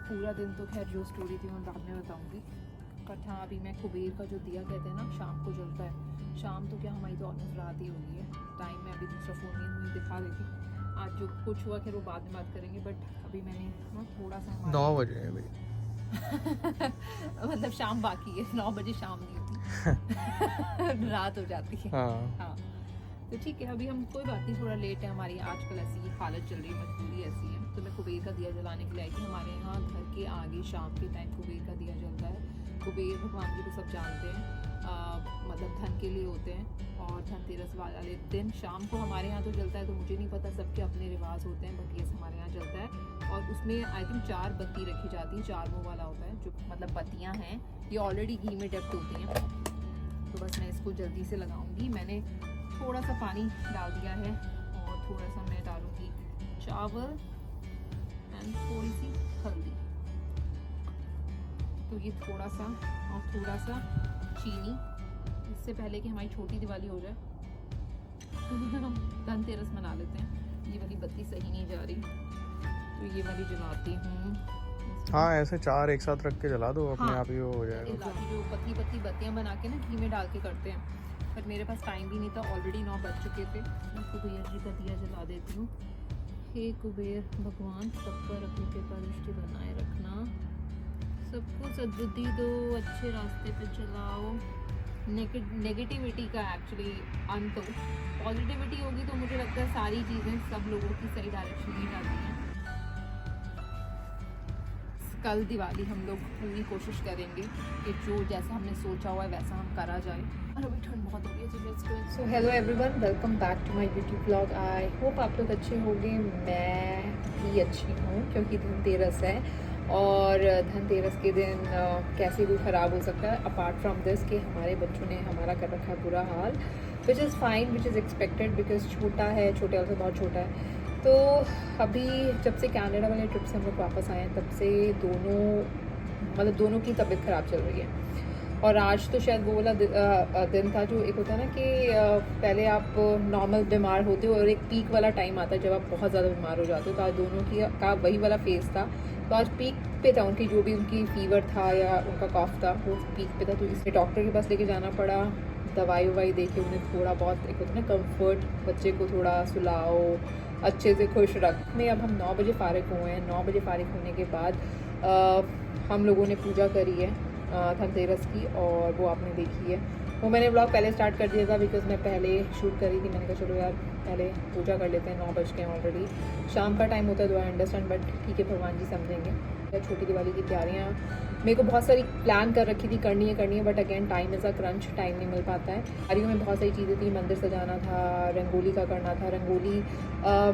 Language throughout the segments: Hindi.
पूरा दिन तो खैर जो स्टोरी थी मैं बाद में बताऊंगी, बट हाँ अभी मैं कुबेर का जो दिया कहते हैं ना शाम को जलता है, शाम तो क्या हमारी तो ऑलमोस्ट रात ही हो गई है। टाइम में अभी दूसरा फ़ोन नहीं मुझे दिखा देती, आज जो कुछ हुआ खैर वो बाद में बात करेंगे, बट अभी मैंने ना थोड़ा सा 9 बजे है भाई। मतलब शाम बाकी है, 9 बजे शाम नहीं होती रात हो जाती है। हाँ तो ठीक है, अभी हम कोई बात नहीं, थोड़ा लेट है, हमारी आजकल ऐसी हालत चल रही है, मजबूरी ऐसी है। तो मैं कुबेर का दिया जलाने के लिए आई थी। हमारे यहाँ घर के आगे शाम के टाइम कुबेर का दिया जलता है। कुबेर भगवान जी को सब जानते हैं, मतलब धन के लिए होते हैं, और धनतेरस वाले दिन शाम को हमारे यहाँ तो जलता है, तो मुझे नहीं पता, सबके अपने रिवाज होते हैं, बट ये हमारे यहाँ जलता है। और उसमें आई थिंक 4 बत्ती रखी जाती है, 4 मुँह वाला होता है, जो मतलब बत्तियाँ हैं ये ऑलरेडी घी में डिप्ट होती हैं। तो बस मैं इसको जल्दी से लगाऊंगी। मैंने थोड़ा सा पानी डाल दिया है और थोड़ा सा मैं डालूंगी चावल एंड थोड़ी सी हल्दी, तो ये थोड़ा सा, और थोड़ा सा चीनी, इससे पहले कि हमारी छोटी दिवाली हो जाए धनतेरस मना लेते हैं। ये वाली बत्ती सही नहीं जा रही, तो ये वाली जलाती हूँ। हाँ ऐसे 4 एक साथ रख के जला दो, अपने हाँ, आप ही वो हो जाएगा। जो पतली पतली बत्तियाँ बना के ना घी में डाल के करते हैं, पर मेरे पास टाइम भी नहीं था, ऑलरेडी 9 बज चुके थे। मैं कुबेर जी का दिया जला देती हूँ। हे कुबेर भगवान, सब पर अपनी कृपा दृष्टि बनाए रखना, सबको सद्बुद्धि दो, अच्छे रास्ते पे चलाओ, नेगेटिविटी का एक्चुअली अंत हो, पॉजिटिविटी होगी तो मुझे लगता है सारी चीज़ें सब लोगों की सही डायरेक्शन में जाती हैं। कल दिवाली हम लोग पूरी कोशिश करेंगे कि जो जैसा हमने सोचा हुआ है वैसा हम करा जाए। और अभी ठंड बहुत हो रही है। So hello everyone, welcome back to my YouTube blog. I hope आप लोग अच्छे होंगे। मैं भी अच्छी हूँ क्योंकि धनतेरस है, और धनतेरस के दिन कैसे भी ख़राब हो सकता है, अपार्ट फ्रॉम दिस कि हमारे बच्चों ने हमारा कर रखा है बुरा हाल, which is fine, which is expected, because छोटा है, छोटे वाले से बहुत छोटा है। तो अभी जब से कनाडा वाले ट्रिप से हम लोग वापस आए हैं, तब से दोनों की तबीयत ख़राब चल रही है। और आज तो शायद वो वाला दिन था जो एक होता है ना कि पहले आप नॉर्मल बीमार होते हो और एक पीक वाला टाइम आता है जब आप बहुत ज़्यादा बीमार हो जाते हो, तो आज दोनों का वही वाला फेज़ था। तो आज पीक पे था उनकी, जो भी उनकी फीवर था या उनका कॉफ था वो पीक पे था, तो इसलिए डॉक्टर के पास लेके जाना पड़ा। दवाई ववाई दे के उन्हें थोड़ा बहुत एक होता है ना कम्फर्ट, बच्चे को थोड़ा सुलाओ, अच्छे से खुश रखने। अब हम 9 बजे फ़ारिग हुए हैं। 9 बजे फ़ारिग होने के बाद हम लोगों ने पूजा करी है धनतेरस की, और वो आपने देखी है। वो मैंने ब्लॉग पहले स्टार्ट कर दिया था बिकॉज़ मैं पहले शूट करी थी। मैंने कहा चलो यार पहले पूजा कर लेते हैं, 9 बज के ऑलरेडी, शाम का टाइम होता है, तो आई अंडरस्टैंड, बट ठीक है, भगवान जी समझेंगे। छोटी दिवाली की तैयारियाँ मेरे को बहुत सारी प्लान कर रखी थी, करनी है, but again time is a crunch, time नहीं मिल पाता है। तैयारियों में बहुत सारी चीज़ें थी, मंदिर सजाना था, रंगोली का करना था। रंगोली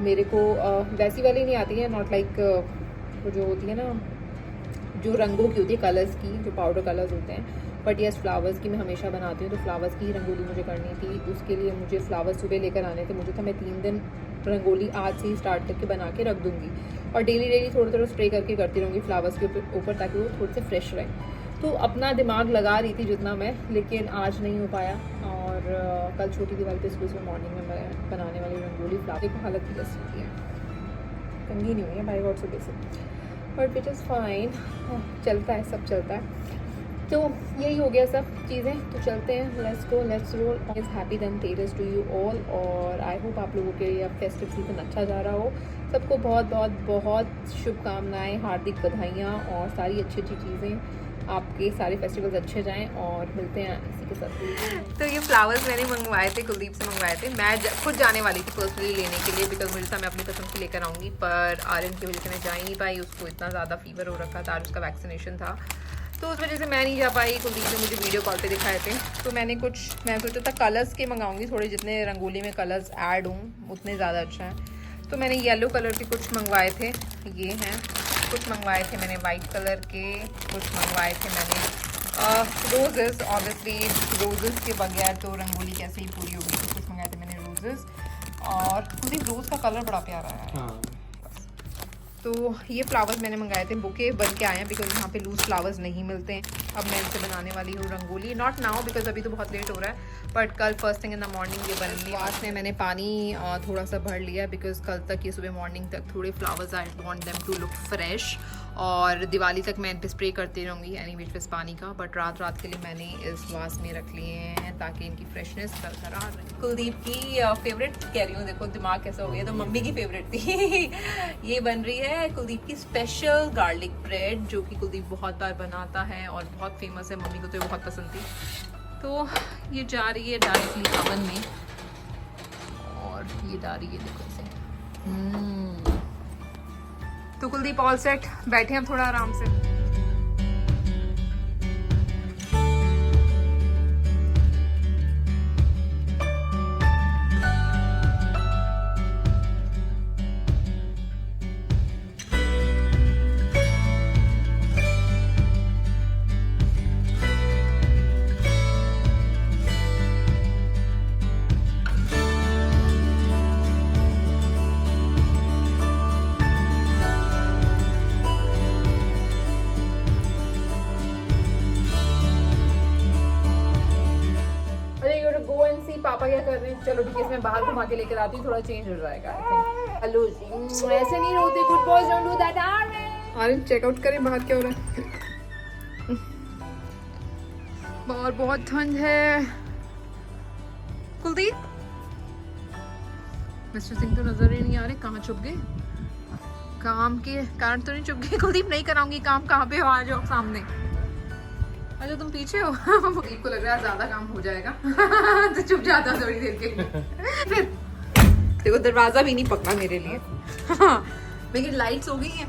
मेरे को वैसी वाली नहीं आती है, नॉट लाइक वो जो होती है ना, जो रंगों की होती है, कलर्स की, जो पाउडर कलर्स होते हैं, बट यस फ्लावर्स की मैं हमेशा बनाती हूँ, तो फ्लावर्स की ही रंगोली मुझे करनी थी। उसके लिए मुझे फ्लावर्स सुबह लेकर आने थे, मुझे था मैं 3 दिन रंगोली आज से ही स्टार्ट करके बना के रख दूँगी, और डेली थोड़ा स्प्रे करके करती रहूँगी फ्लावर्स के ऊपर, ताकि वो थोड़े से फ्रेश रहें। तो अपना दिमाग लगा रही थी जितना मैं, लेकिन आज नहीं हो पाया। और कल छोटी दिवाली पे सुबह मॉर्निंग में मैं बनाने वाली रंगोली फ्लावर को हालत की जैसी है, कंगी नहीं हुई है बाई गॉड सुबह से, बट विच इज़ फाइन, चलता है, सब चलता है। तो यही हो गया सब चीज़ें, तो चलते हैं, let's go, let's roll. Is happy Dhanteras to you all, और आई होप आप लोगों के लिए फेस्टिव सीजन अच्छा जा रहा हो। सबको बहुत बहुत बहुत शुभकामनाएं, हार्दिक बधाइयाँ, और सारी अच्छी अच्छी चीज़ें, आपके सारे फेस्टिवल्स अच्छे जाएं, और मिलते हैं इसी के साथ। तो ये फ्लावर्स मैंने मंगवाए थे, कुलदीप से मंगवाए थे। मैं खुद जाने वाली थी पर्सनली लेने के लिए, बिकॉज मुझे था मैं अपनी पसंद से लेकर आऊँगी, पर आर्यन की वजह से मैं जा ही नहीं पाई। उसको इतना ज़्यादा फीवर हो रखा था, उसका वैक्सीनेशन था, तो उस वजह से मैं नहीं जा पाई। कुलदीप ने मुझे वीडियो कॉल पे दिखाए थे, तो मैं सोचा था कलर्स के मंगाऊंगी, थोड़े जितने रंगोली में कलर्स ऐड हों उतने ज़्यादा अच्छा है। तो मैंने येलो कलर के कुछ मंगवाए थे, ये हैं, कुछ मंगवाए थे मैंने वाइट कलर के, कुछ मंगवाए थे मैंने रोजेस। ऑब्वियसली रोजेस के बगैर तो रंगोली कैसे ही पूरी होगी, तो कुछ मंगाए थे मैंने रोजेस, और कुलदीप रोज़ का कलर बड़ा प्यारा है। हाँ। तो ये फ्लावर्स मैंने मंगाए थे, बुके बन के आए हैं, बिकॉज यहाँ पे लूज़ फ्लावर्स नहीं मिलते हैं। अब मैं इनसे बनाने वाली हूँ रंगोली, नॉट नाउ बिकॉज अभी तो बहुत लेट हो रहा है, बट कल first thing in the morning ये बनेंगी। आज में मैंने पानी थोड़ा सा भर लिया, बिकॉज कल तक ये सुबह मॉर्निंग तक थोड़े flowers I want them to look fresh, और दिवाली तक मैं इन पे स्प्रे करती रहूँगी एनी विच वेज पानी का, बट रात रात के लिए मैंने इस वास में रख लिए हैं ताकि इनकी फ्रेशनेस बरकरार रहे। कुलदीप की फेवरेट कह रही हूँ, देखो दिमाग कैसा हो गया, तो मम्मी की फेवरेट थी ये बन रही है कुलदीप की स्पेशल गार्लिक ब्रेड, जो कि कुलदीप बहुत बार बनाता है और बहुत फेमस है, मम्मी को तो ये बहुत पसंद थी। तो ये जा रही है डायरेक्टली ओवन में, और ये जा रही है देखो इसे। तो कुलदीप ऑल सेट, बैठे हम थोड़ा आराम से। पापा क्या कर रहे हैं, चलो ठीक है इसमें बाहर घुमा के लेकर आती हूँ, थोड़ा चेंज हो जाएगा। हेलो ऐसे नहीं रोते, good boys don't do that. Aryan check out करें बाहर क्या हो रहा है। बाहर बहुत ठंड है। कुलदीप, मिस्टर सिंह तो नजर ही नहीं आ रहे, कहाँ छुप गए? काम के कारण तो नहीं छुप गए? कुलदीप नहीं कराऊंगी काम, कहाँ पे हो, आ जाओ सामने। अच्छा तुम पीछे हो। कुलदीप को लग रहा है ज्यादा काम हो जाएगा तो चुप जाता थोड़ी देर के लिए। फिर देखो दरवाजा भी नहीं पकड़ा मेरे लिए। मेरी लाइट्स हो गई हैं।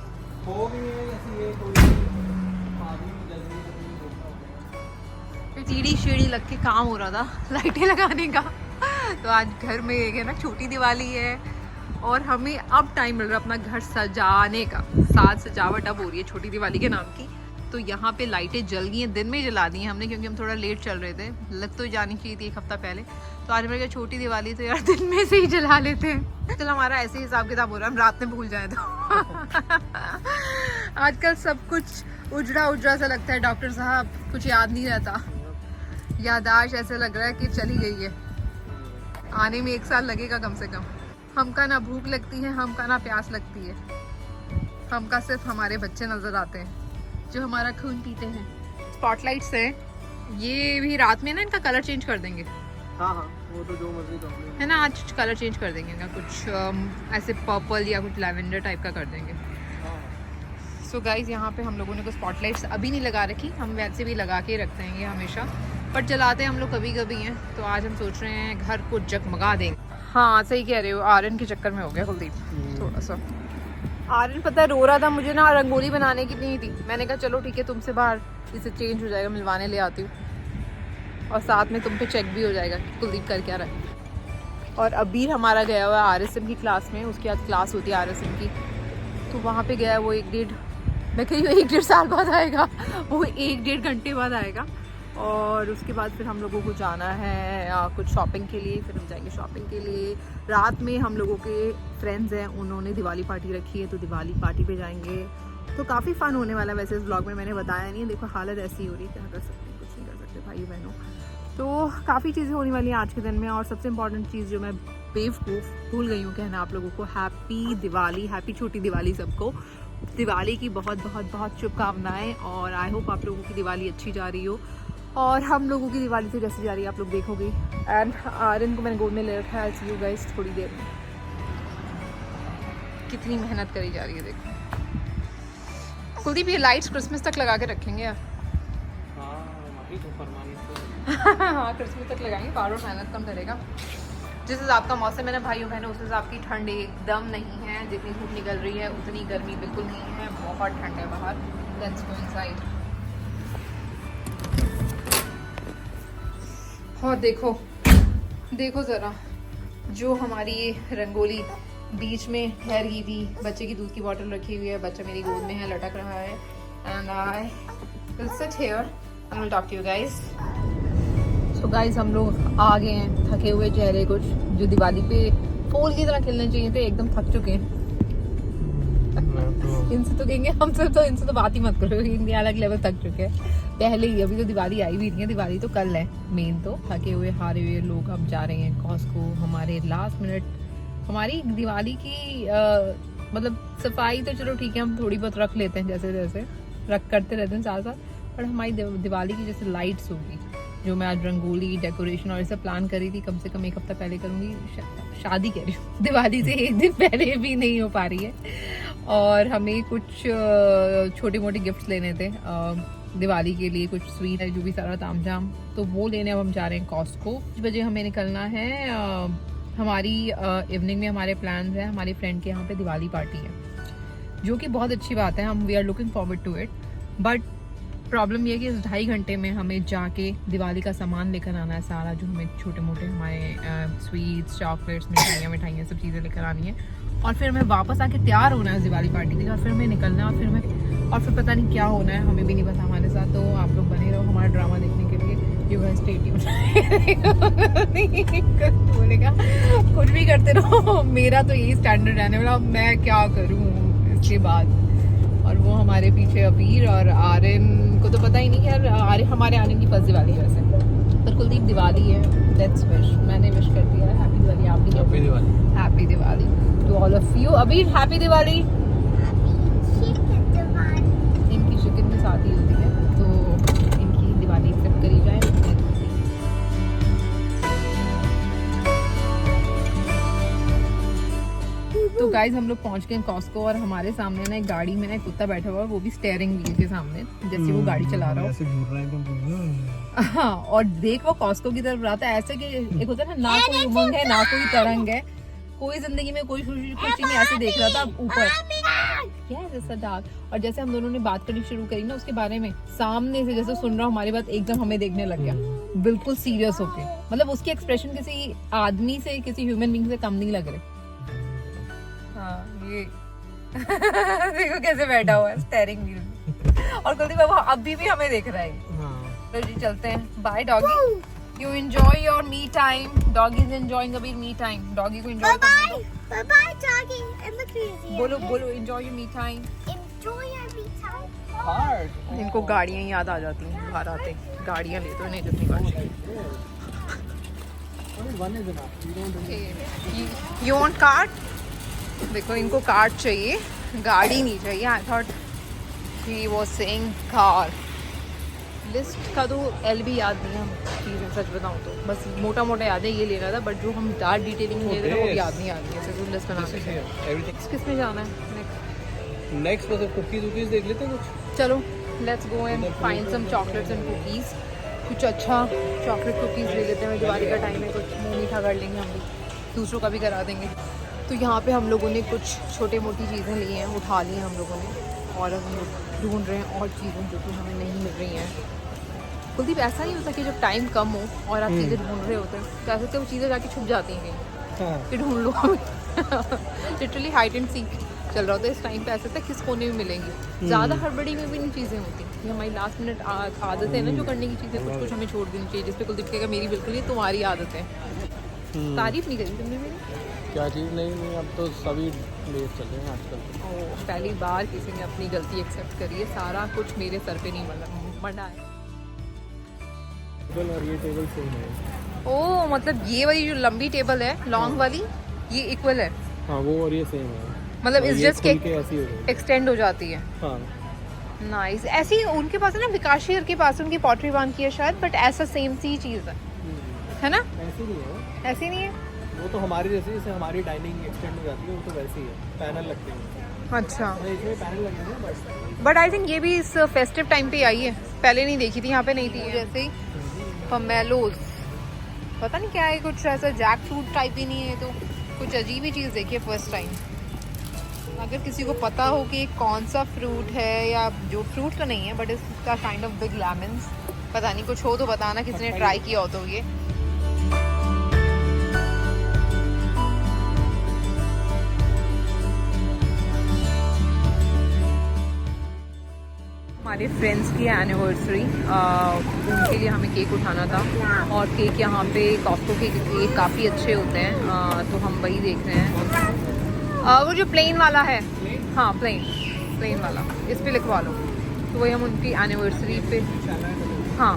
सीढ़ी शीढ़ी लग के काम हो रहा था लाइटें लगाने का। तो आज घर में एक है ना छोटी दिवाली है, और हमें अब टाइम मिल रहा है अपना घर सजाने का। साज सजावट अब हो रही है छोटी दिवाली के नाम की। तो यहाँ पे लाइटें जल गई हैं, दिन में जला दी हैं हमने, क्योंकि हम थोड़ा लेट चल रहे थे, लग तो जानी चाहिए थी एक हफ्ता पहले। तो आज मेरे छोटी दिवाली तो यार दिन में से ही जला लेते हैं। चलो हमारा ऐसे ही हिसाब किताब हो रहा है, हम रात में भूल जाए तो। आजकल सब कुछ उजड़ा उजड़ा सा लगता है डॉक्टर साहब, कुछ याद नहीं रहता। याददाश्त ऐसे लग रहा है कि चली गई है, आने में 1 साल लगेगा कम से कम। हमका ना भूख लगती है, हमका ना प्यास लगती है, हमका सिर्फ हमारे बच्चे नजर आते हैं जो हमारा खून पीते हैं। स्पॉटलाइट्स हैं, ये भी रात में ना इनका कलर चेंज कर देंगे। हाँ हाँ, वो तो जो मर्जी है ना, आज कलर चेंज कर देंगे इनका, कुछ ऐसे पर्पल या कुछ लैवेंडर टाइप का कर देंगे। सो गाइज यहाँ पे हम लोगों ने को स्पॉटलाइट्स अभी नहीं लगा रखी, हम वैसे भी लगा के रखते हैं ये हमेशा, पर जलाते हम लोग कभी कभी हैं। तो आज हम सोच रहे हैं घर को जगमगा देंगे। हाँ सही कह रहे हो, आर्यन के चक्कर में हो गया कुलदीप थोड़ा सा। आर्यन पता है रो रहा था, मुझे ना रंगोली बनाने की नहीं थी। मैंने कहा चलो ठीक है तुमसे बाहर इसे चेंज हो जाएगा, मिलवाने ले आती हूँ, और साथ में तुम पे चेक भी हो जाएगा कि कुलदीप कर क्या रहा है। और अबीर हमारा गया हुआ है RSM की क्लास में, उसकी आज क्लास होती है RSM की, तो वहाँ पे गया है वो 1-1.5, मैं कही 1-1.5 साल बाद आएगा, वो 1-1.5 घंटे बाद आएगा। और उसके बाद फिर हम लोगों को जाना है कुछ शॉपिंग के लिए, फिर हम जाएंगे शॉपिंग के लिए। रात में हम लोगों के फ्रेंड्स हैं, उन्होंने दिवाली पार्टी रखी है, तो दिवाली पार्टी पे जाएंगे। तो काफ़ी फ़न होने वाला है। वैसे इस ब्लॉग में मैंने बताया नहीं है, देखो हालत ऐसी हो रही है, क्या कर सकते हैं, कुछ नहीं कर सकते भाई बहनों। तो काफ़ी चीज़ें होने वाली हैं आज के दिन में। और सबसे इम्पॉर्टेंट चीज़ जो मैं बेवकूफ़ भूल गई हूँ कहना आप लोगों को, हैप्पी दिवाली, हैप्पी छोटी दिवाली सबको। दिवाली की बहुत बहुत बहुत शुभकामनाएं, और आई होप आप लोगों की दिवाली अच्छी जा रही हो, और हम लोगों की दिवाली तो जैसी जा रही है आप लोग देखोगे। एंड आर्यन को मैंने गोद में ले रखा है, सी यू गाइस थोड़ी देर में। कितनी मेहनत करी जा रही है देखो। कुलदीप ये लाइट्स क्रिसमस तक लगा के रखेंगे यार। हाँ क्रिसमस तक लगाएंगे, पारो मेहनत कम करेगा। जिस हिसाब का मौसम है ना भाइयों बहनों, उस हिसाब की ठंड एकदम नहीं है। जितनी धूप निकल रही है उतनी गर्मी बिल्कुल नहीं है, बहुत ठंड है बाहर। Let's go inside. और देखो देखो ज़रा, जो हमारी ये रंगोली बीच में ठहर गई थी, बच्चे की दूध की बोतल रखी हुई है, बच्चा मेरी गोद में है, लटक रहा है। And I will sit here and will talk to you guys. So guys हम लोग आ गए हैं, थके हुए चेहरे कुछ जो दिवाली पे फूल की तरह खिलने चाहिए थे, एकदम थक चुके हैं। इनसे तो कहेंगे हमसे तो, इनसे तो बात ही मत करो, इनके अलग लेवल थक चुके हैं पहले ही। अभी तो दिवाली आई भी नहीं है, दिवाली तो कल है मेन। तो थके हुए हारे हुए लोग अब जा रहे हैं कॉस्को। हमारे लास्ट मिनट हमारी दिवाली की मतलब सफाई तो चलो ठीक है, हम थोड़ी बहुत रख लेते हैं जैसे जैसे करते रहते हैं साथ साथ, पर हमारी दिवाली की जैसे लाइट्स होगी, जो मैं आज रंगोली डेकोरेशन और ऐसा प्लान करी थी, कम से कम 1 हफ्ता पहले करूँगी। शादी कह रही हूँ, दिवाली से 1 दिन पहले भी नहीं हो पा रही है। और हमें कुछ छोटे मोटे गिफ्ट्स लेने थे दिवाली के लिए, कुछ स्वीट है, जो भी सारा तामझाम, तो वो लेने अब हम जा रहे हैं कॉस्को। 5 बजे हमें निकलना है। हमारी इवनिंग में हमारे प्लान्स हैं, हमारी फ्रेंड के यहाँ पे दिवाली पार्टी है, जो कि बहुत अच्छी बात है, हम we are looking forward to it. But problem ये है कि इस 2.5 घंटे में हमें जाके दिवाली का सामान लेकर आना है सारा, जो हमें छोटे मोटे हमारे स्वीट्स, चॉकलेट्स, मिठाइयाँ सब चीज़ें लेकर आनी है, और फिर हमें वापस आके तैयार होना है दिवाली पार्टी के लिए, और फिर हमें निकलना है, और फिर पता नहीं क्या होना है, हमें भी नहीं पता हमारे साथ। तो आप लोग बने रहो हमारा ड्रामा देखने के लिए। You guys stay tuned. बोलेगा कुछ भी करते रहो, मेरा तो यही स्टैंडर्ड रहने वाला, मैं क्या करूँ इसके बाद। और वो हमारे पीछे अबीर और आर्यन को तो पता ही नहीं कि यार हमारे आने की फर्स्ट दिवाली है वैसे, पर कुलदीप दिवाली है, लेट्स विश। मैंने विश कर दिया है, हैप्पी दिवाली। आप भी happy Diwali. Happy Diwali to all of you. Abir happy Diwali. इनकी शिकन में शादी होती है, तो इनकी दिवाली एक्सेप्ट करी जाए। तो गाइज हम लोग पहुंच गए कॉस्को, और हमारे सामने ना एक गाड़ी में ना एक कुत्ता बैठा हुआ है, वो भी स्टीयरिंग व्हील के सामने, जैसे वो गाड़ी चला रहा हो। ऐसे घूर रहा है एकदम। हाँ, और देख वो कॉस्को की तरफ आता है ऐसे कि एक होता है ना कोई उमंग है ना कोई तरंग है, कोई जिंदगी में कोई खुशी नहीं, ऐसे देख रहा था ऊपर। जैसा डार्क। और जैसे हम दोनों ने बात करनी शुरू करी ना उसके बारे में, सामने से जैसे सुन रहा हूँ हमारी बात, एकदम हमें देखने लग गया, बिल्कुल सीरियस होके। मतलब उसके एक्सप्रेशन किसी आदमी से, किसी ह्यूमन बीइंग से कम नहीं लग रहे। हाँ, ये देखो कैसे बैठा हुआ है स्टीयरिंग व्हील, और कुलदीप बाबू अभी भी हमें देख रहा है। तो जी चलते हैं, bye doggy, you enjoy your me time. Doggy is enjoying अभी मी टाइम, डॉगी को एंजॉय करने दो। Bye bye, doggy. And look who's here. बोलो बोलो, enjoy your me time. Enjoy your me time. इनको गाड़ियाँ याद आ जाती हैं बाहर आते, गाड़ियाँ ले तो इन्हें जितनी बार यू वांट कार्ट। देखो इनको कार्ट चाहिए, गाड़ी नहीं चाहिए। I thought he was saying car. List का तो एल भी याद नहीं है चीज़ें, सच बताऊँ तो बस मोटा मोटा याद है ये लेना था, बट जो हम डार्क डिटेलिंग ले रहे थे वो याद नहीं आ रही है। तो लिस्ट बना के किस में जाना है नेक्स्ट बस कुकीज वुकीज देख लेते हैं कुछ। चलो let's go and find some chocolates and cookies. कुछ अच्छा चॉकलेट कुकीज़ ले लेते हैं, दिवाली का टाइम है, कुछ मुँह मीठा कर लेंगे हम भी, दूसरों का भी करा देंगे। तो यहाँ पे हम लोगों ने कुछ छोटे मोटी चीज़ें ली हैं, उठा ली हैं हम लोगों ने, और हम लोग ढूंढ रहे हैं और चीज़ें जो कि हमें नहीं मिल रही हैं। कुलदीप ऐसा नहीं होता कि जब टाइम कम हो और आप चीज़ें ढूंढ रहे होते हैं तो ऐसे तो वो चीज़ें जाके छुप जाती हैं कहीं, कि ढूंढ लो। लिटरली हाइड एंड सीक चल रहा होता है इस टाइम पे, ऐसे तक किस कोने में मिलेंगी। ज़्यादा हड़बड़ी में भी नहीं चीज़ें होती, ये हमारी लास्ट मिनट आदत है ना जो करने की चीज़ें, कुछ कुछ हमें छोड़ देनी चाहिए। जिस पे कुलदीप कहेगा मेरी बिल्कुल नहीं, तुम्हारी आदत है। तारीफ नहीं करी तुमने मेरी। क्या चीज़ नहीं, अब तो सभी लेट चल रहे हैं आजकल। पहली बार किसी ने अपनी गलती एक्सेप्ट करी है, सारा कुछ मेरे सर पे नहीं मंडा है। और ये टेबल सेम है। ओह, मतलब ये वाली जो लंबी टेबल है, लॉन्ग वाली, ये इक्वल है। हाँ, वो और ये सेम है, मतलब इस जस्ट के ऐसी हो गई। एक्सटेंड हो जाती है। हाँ नाइस। ऐसी उनके पास है ना, विकास शेर के पास उनकी पॉटरी बांध की है शायद, बट ऐसा सेम सी चीज़ है ना? ऐसी नहीं है, ऐसी नहीं है। वो तो हमारी जैसे हमारी डाइनिंग एक्सटेंड हो जाती है, वो तो वैसी है, पैनल लगते हैं। अच्छा, इसमें पैनल लगे हैं बस। बट आई थिंक ये भी इस फेस्टिव टाइम पे आई है, पहले नहीं देखी थी, यहाँ पे नहीं थी। जैसे ही पमेलोज, पता नहीं क्या है, कुछ ऐसा जैक फ्रूट टाइप ही नहीं है, तो कुछ अजीब ही चीज़ देखी है फर्स्ट टाइम। अगर किसी को पता हो कि कौन सा फ्रूट है, या जो फ्रूट तो नहीं है बट इसका काइंड ऑफ बिग लेमन्स, पता नहीं कुछ हो तो बताना, किसी ने ट्राई किया हो तो। ये हमारे फ्रेंड्स की एनिवर्सरी, उनके लिए हमें केक उठाना था, और केक यहाँ पे कॉस्को के केक काफ़ी अच्छे होते हैं, तो हम वही देख रहे हैं। वो जो प्लेन वाला है, हाँ प्लेन वाला, इस पे लिखवा लो, तो वही हम उनकी एनिवर्सरी पे, हाँ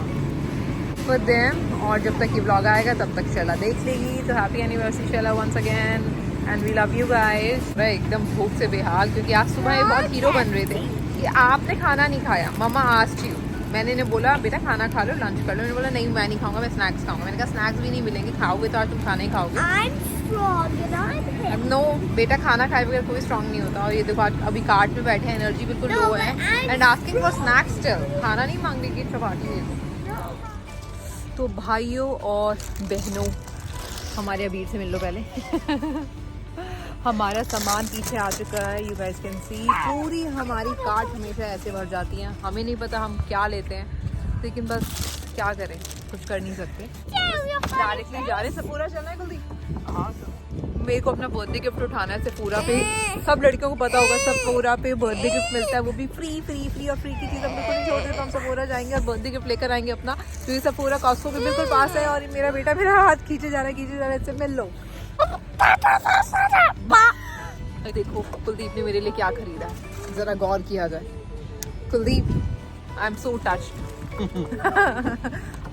फॉर देम। और जब तक ये व्लॉग आएगा तब तक चला देख लेगी। तो हैप्पी एनिवर्सरी चला once again. And we love you guys. मैं एकदम भूख से बेहाल, क्योंकि आज सुबह ये बहुत हीरो बन रहे थे कि आपने खाना नहीं खाया, मम्मा आस्क्ड यू। मैंने इन्हें बोला बेटा खाना खा लो, लंच कर लो। इन्होंने बोला नहीं मैं नहीं खाऊंगा, मैं स्नैक्स खाऊंगा। मैंने कहा स्नैक्स भी नहीं मिलेंगे, खाओगे तो आज तुम खाना ही खाओगे। I'm strong and I'm him. अब नो बेटा, खाना खाए बगैर कोई स्ट्रांग नहीं होता। और ये देखो आज अभी कार्ट में बैठे हैं, एनर्जी बिल्कुल No, लो but है I'm and asking for snacks still. खाना नहीं मांग रही कि चपाती दे दो। तो भाइयों और बहनों, हमारे अबीर से मिल लो पहले। हमारा सामान पीछे आ चुका है, यू गाइस कैन सी। पूरी हमारी कार्ट हमेशा ऐसे भर जाती हैं, हमें नहीं पता हम क्या लेते हैं, लेकिन बस क्या करें, कुछ कर नहीं सकते। डायरेक्टली जा रहे हैं। सपूरा चलना है कुलदीप? हाँ मेरे को अपना बर्थडे गिफ्ट उठाना है सपूरा पे। सब लड़कियों को पता होगा सपूरा पे बर्थडे गिफ्ट मिलता है, वो भी फ्री फ्री फ्री। और फ्री की चीज़ हम बिल्कुल नहीं छोड़ते, तो हम सपूरा जाएंगे और बर्थडे गिफ्ट लेकर आएंगे अपना। क्योंकि सपूरा कॉस्को के बिल्कुल पास है। और मेरा बेटा मेरा हाथ खींचे जा रहा है, इससे मिल लो। देखो कुलदीप ने मेरे लिए क्या खरीदा है, जरा गौर किया जाए। Kuldeep, I am so touched.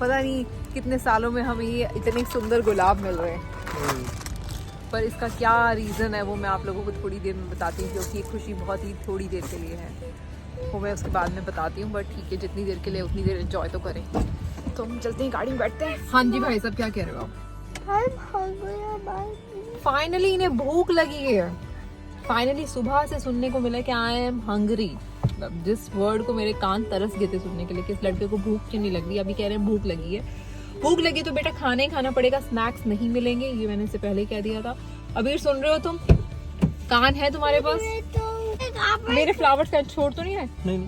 पता नहीं कितने सालों में हमें ये इतने सुंदर गुलाब मिल रहे हैं, पर इसका क्या रीज़न है वो मैं आप लोगों को थोड़ी देर में बताती हूँ, क्योंकि ये खुशी बहुत ही थोड़ी देर के लिए है, वो मैं उसके बाद में बताती हूँ। बट ठीक है, जितनी देर के लिए उतनी देर एंजॉय तो करें। तो हम चलते हैं, गाड़ी में बैठते हैं। हाँ जी भाई साहब, क्या कह रहे हो आप? I'm hungry about फाइनली इन्हें भूख लगी है। फाइनली सुबह से सुनने को मिला कि आई एम हंग्री। जिस वर्ड को मेरे कान तरस गए थे सुनने के लिए कि इस लड़के को भूख क्यों नहीं लग रही, अभी कह रहे हैं भूख लगी है। भूख लगी तो बेटा खाना ही खाना पड़ेगा, स्नैक्स नहीं मिलेंगे, ये मैंने इससे पहले कह दिया था। अबीर सुन रहे हो तुम? कान है तुम्हारे पास? it. मेरे फ्लावर्स का छोड़ तो नहीं है? नहीं